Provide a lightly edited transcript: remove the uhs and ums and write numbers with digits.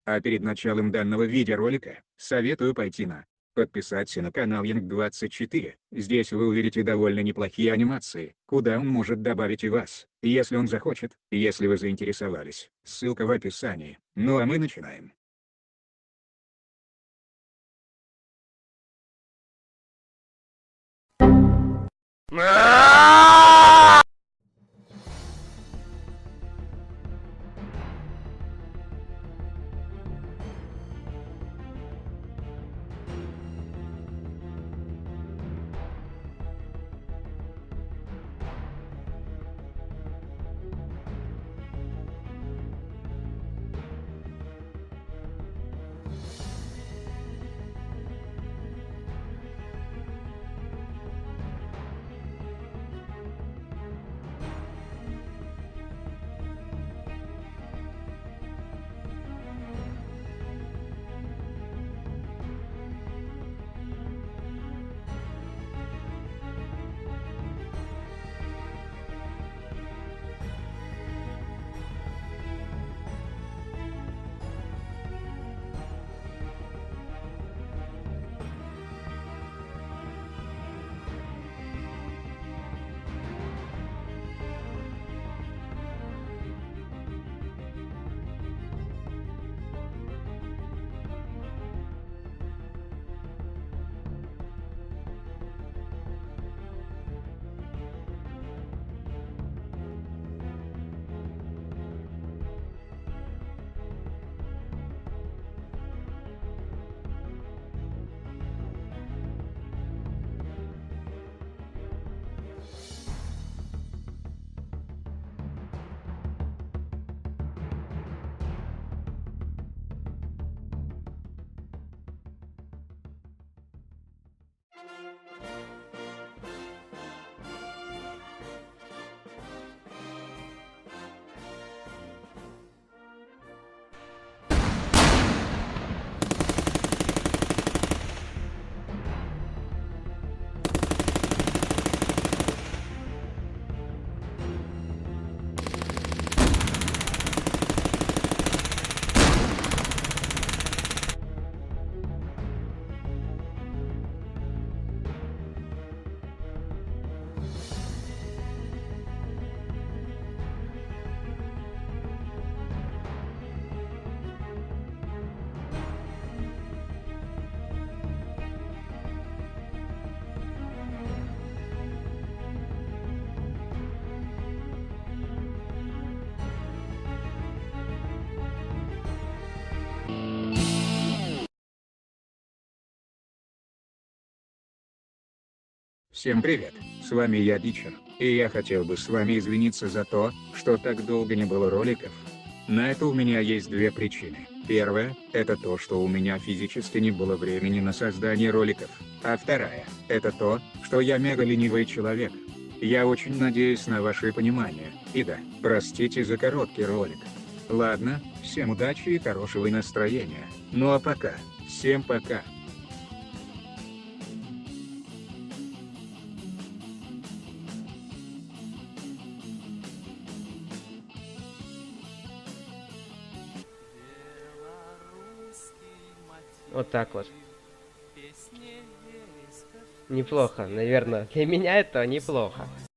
А перед началом данного видеоролика, советую пойти на подписаться на канал Янг24. Здесь вы увидите довольно неплохие анимации, куда он может добавить и вас, если он захочет, если вы заинтересовались. Ссылка в описании. Ну а мы начинаем. Всем привет, с вами я Дичер, и я хотел бы с вами извиниться за то, что так долго не было роликов. На это у меня есть две причины. Первая – это то, что у меня физически не было времени на создание роликов, а вторая – это то, что я мега ленивый человек. Я очень надеюсь на ваше понимание, и да, простите за короткий ролик. Ладно, всем удачи и хорошего настроения, ну а пока, всем пока. Вот так вот. Неплохо, наверное. Для меня это неплохо.